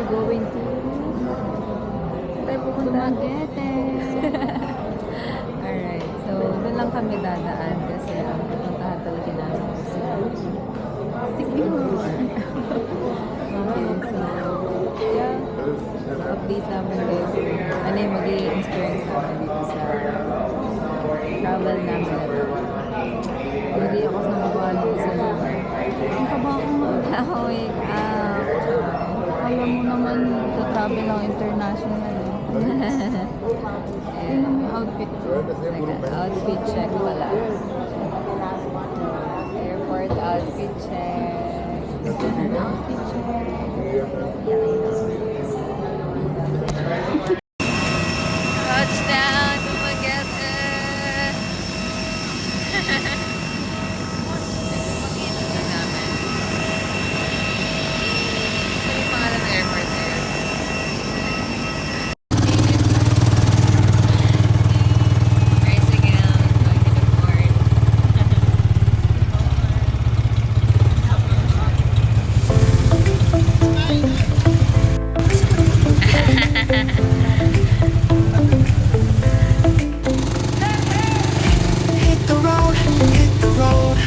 going to... Tayo pupunta. Dumaguete. Alright, so doon lang kami dadaan kasi ang pupuntahan talaga namin si Sigmund. Okay, so yeah, update namin kayo kung ano yung magiging experience namin dito sa travel namin na to. Hindi ako sa magawa ng isang lugar. Ang kaba ko nga. Oh my God. Alam mo naman, travel lang international. Yeah. Yun ang may outfit ko. Outfit check pala. Airport outfit check. Outfit check. Touchdown! Dumaguete! Nagpapakita na namin. Ito yung pangalan ng airport na yun. Tricycle, going to the port. Hit the road, hit the road.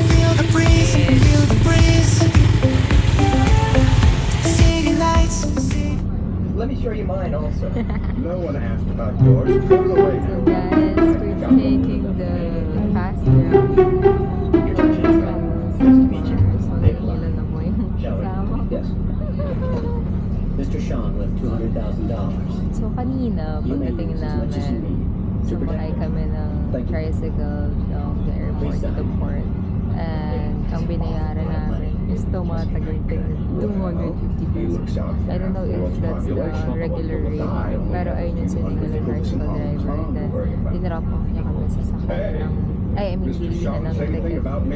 Feel the breeze, feel the breeze. City lights, Let me show you mine also. No one asked about yours. Put it away. So guys, we're taking the fast route. Your attention is gone. Nice to meet you. So, Dave nahihilo Lund. na po yung Shall kasama. we? Yes. Mr. Sean left $200,000. So, kanina, You may pagdating use as much as you namin, need. To sumakay protect kami ng Thank you. tricycle from the airport to the port. And ang binayaran namin is tumatagal-tagal na 250 pesos. I don't know if that's the regular rate, pero ayun yung sinigil ng tricycle driver. And then, dinrop off niya kami sa sakay ng, I mean, bilihan ng ticket for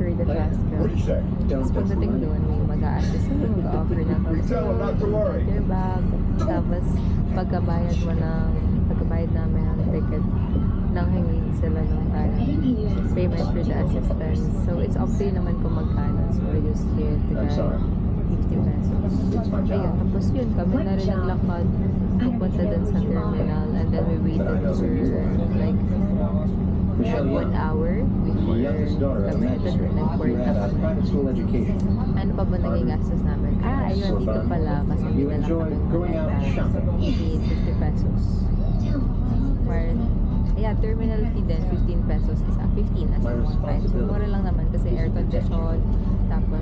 the fast route. Tapos pagdating doon, may mag-a-assist na mag-offer na your bag. Tapos pagkabayad namin ng ticket, nang hingi sila ng payment for the assistance. So it's up to you naman kung magkano. So we just here to I'm sorry. 50 pesos. Ayun, tapos yun, kami na rin naglakad pupunta dun sa terminal, and then we waited for like 1 hour before The youngest daughter of kami a ito magistrate. nag-board You na had a kami. private school education. Ano pa ba naging gastos namin? Ayun, dito pala kasi You dinala enjoy kami going out shopping. fee 50 pesos. Yeah, terminal fee din, 15 pesos isa. 15 as My in 1.5. So, mura lang naman kasi air condition. Tapos,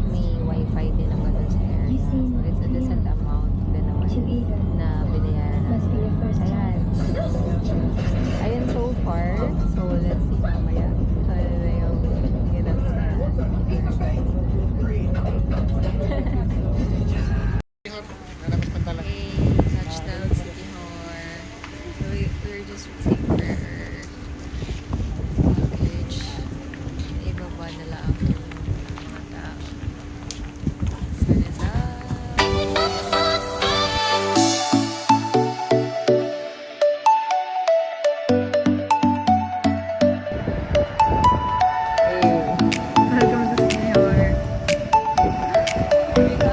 may wifi din naman dun sa area. So, it's a decent amount din naman na binayaran natin. Ayan. Ayun so far. So, let's see mamaya. Ano na yung ginap sa Okay, touchdown City Hall. So we're just waiting for her luggage. Ibaba na lang yung mga tao. Sun is up. Welcome to City Hall. Here we go.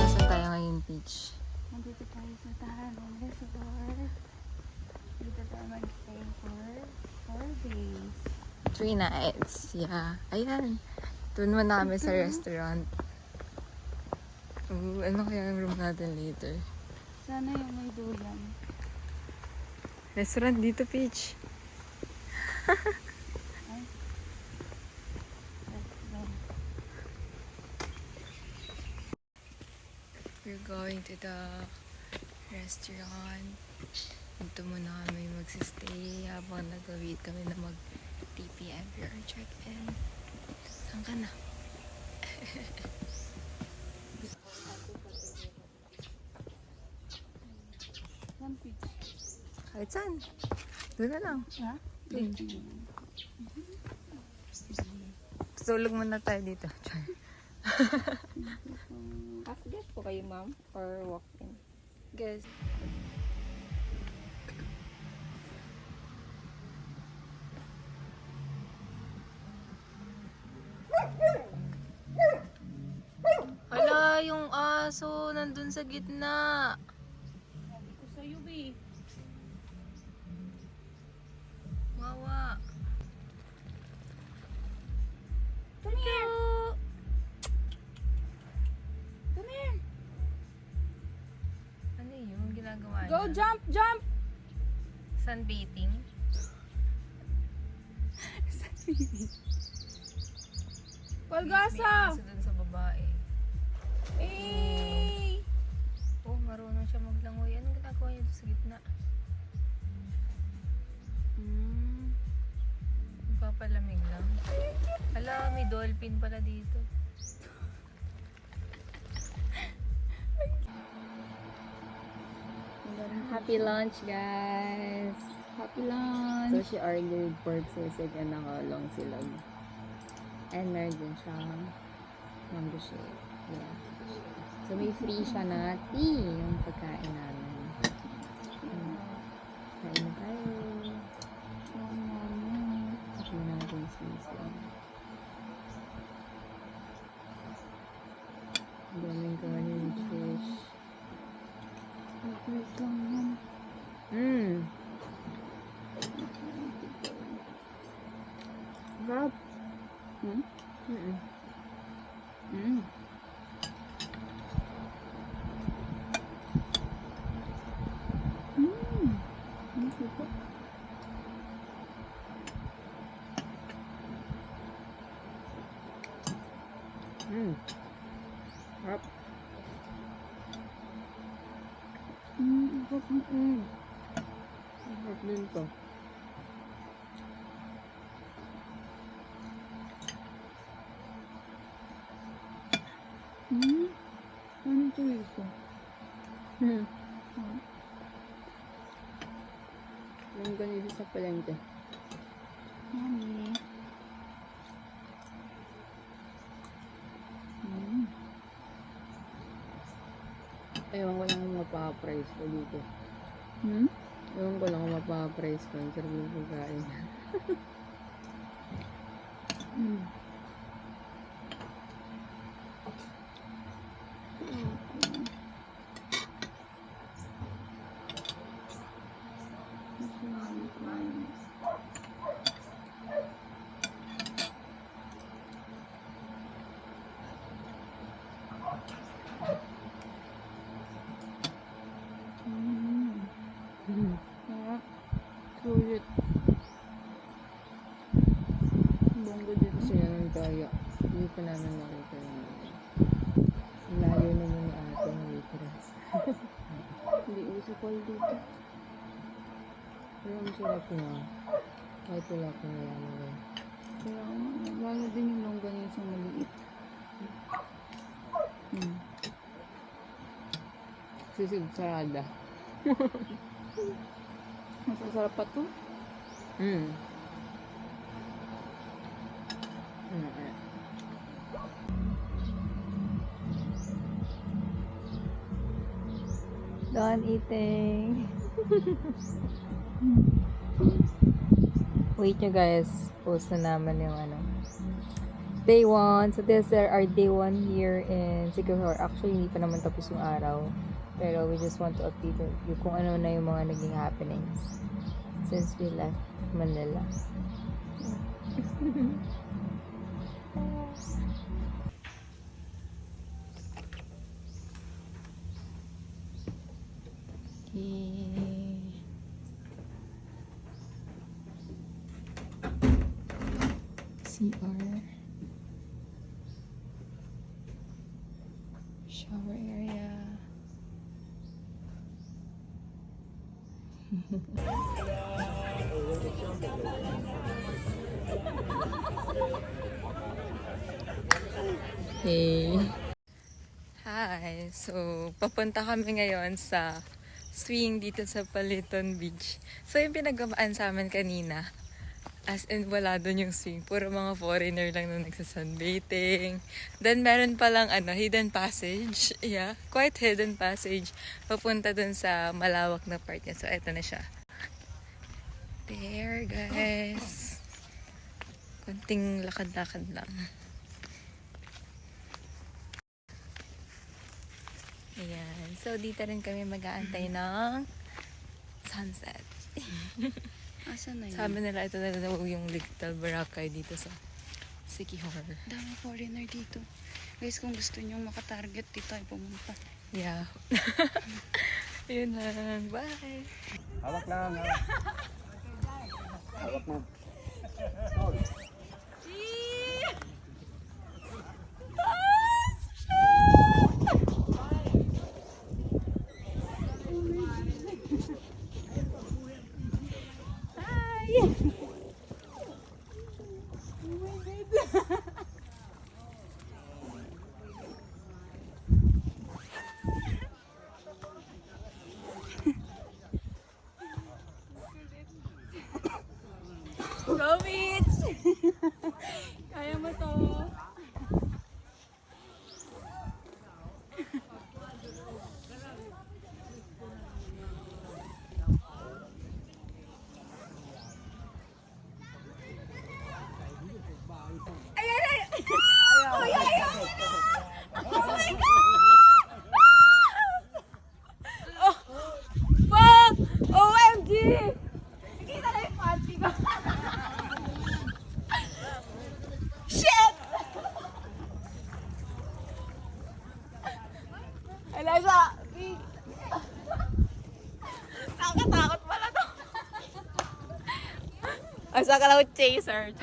Saan tayo ngayon, Peach? Nandito tayo sa Tahanan Resort. Dito tayo mag-stay for 4 days. 3 nights. Yeah. Ayan. Doon muna kami sa restaurant. Ano kaya ang room natin later? Sana yung may duyan. Restaurant dito, Peach. We're going to the restaurant. Dito muna kami magsistay habang nag-wait kami na mag-TPM or check-in. Saan ka na? Kahit saan. Doon na lang. Ha? Doon. Tulog muna tayo dito. Char. Guest po kayo, ma'am? Or walk-in? Guys. Hala, yung aso nandun sa gitna. Sabi ko sa'yo, be. Wawa. Come here! Come here! Ano yung ginagawa niya? Go, jump, jump! Sunbathing? Palgasa! May aso dun sa babae. Eh! Oh, marunong siya maglangoy. Anong ginagawa niya doon sa gitna? Nagpapalamig lang. Hala, may dolphin pala dito. Happy lunch, guys! Happy lunch! So, she ordered pork sisig and nakalong silog. And meron din siyang mango shake. Yeah. So, may free siya na tea yung pagkain namin. Kain na tayo. Kain natin sisig. Ang daming kawan yung fish. Wait lang yan. Sarap. Hmm? Mm. Thank you po. Sarap. Sarap din to. Ano ito ito? Yung ganito sa palengke. Yummy. Ewan ko lang kung mapaka-price ko dito. Ewan ko lang kung mapaka-price ko yung sarap yung pagkain. Sulit. Bongga din. Kasi naman kaya, hindi pa namin makita yung ang layo naman ni ate ng waitress. Hindi uso call dito. Pero ang sarap nga. Kahit wala ko na yan. Kaya lalo din yung longganisa maliit. Sisig sarada. Masasarap pa to. Done eating. Wait nyo guys. Post na naman yung ano. Day 1. So this is our day 1 here in Siquijor. Actually, hindi pa naman tapos yung araw. Pero we just want to update you kung ano na yung mga naging happenings since we left Manila. CR. Shower area. Hey. Hi. So, papunta kami ngayon sa swing dito sa Paliton Beach. So yung pinagamaan sa amin kanina, as in wala doon yung swing. Puro mga foreigner lang na nagsasunbathing. Then meron palang hidden passage. Yeah, quite hidden passage. Papunta doon sa malawak na part niya. So eto na siya. There guys. Konting lakad-lakad lang. Ayan. So dito rin kami mag-aantay ng sunset. Asan na yun? Sabi nila ito na daw yung Little Boracay dito sa Siquijor. Dami foreigner dito. Guys, kung gusto nyo makatarget, dito tayo pumunta. Yeah. Yun lang. Bye! Hawak lang, ha? Hawak mo. Go Beach! Kaya mo to. Fuck! OMG! Kita na yung party ko. Shit! Eliza! Nakatakot pala to. Asa ka lang chaser.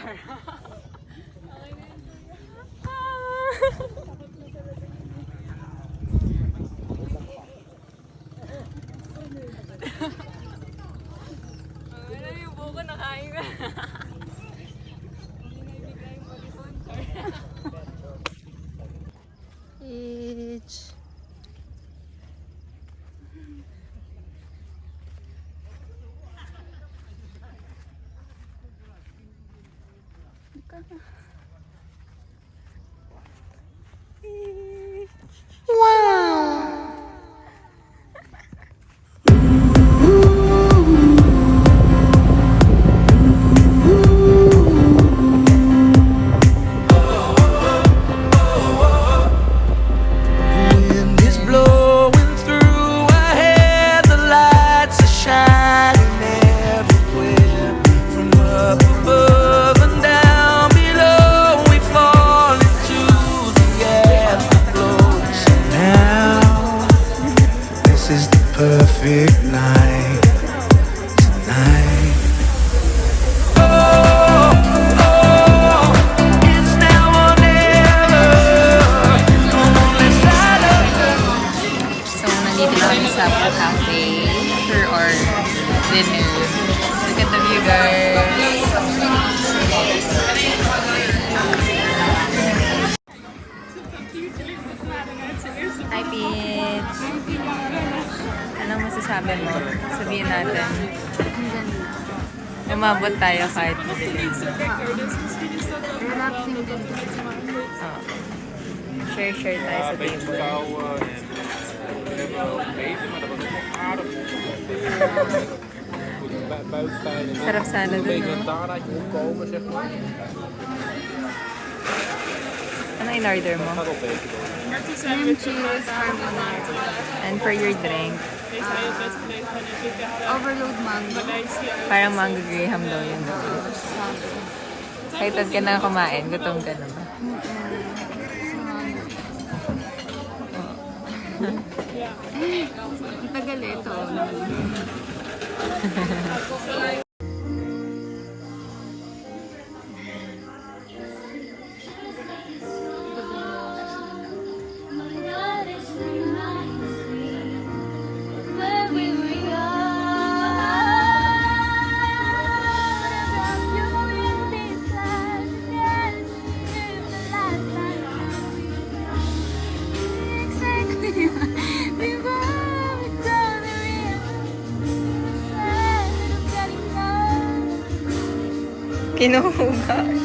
Ano yung buko nakain ka? Beach. Wind is blowing through our hair, the lights are shining everywhere. From up above and down below, we fall into the afterglow. So now, this is the perfect night tonight. Oh, oh, it's now or never. Come on, let's light up the So, nandito na kami sa cafe for our dinner. Look at the view, guys. Hi, Peach. Anong masasabi mo? Sabihin natin. Umabot tayo kahit madilim. Relaxing din. Oh. Share tayo sa table. Sarap sana dun, no? Ano in-order mo? Cream cheese carbonara. And for your drink, Overload mango. parang mango graham daw yun. Kahit ka na kumain, gutom ka na ba? Ang tagal ito. Hinuhugas.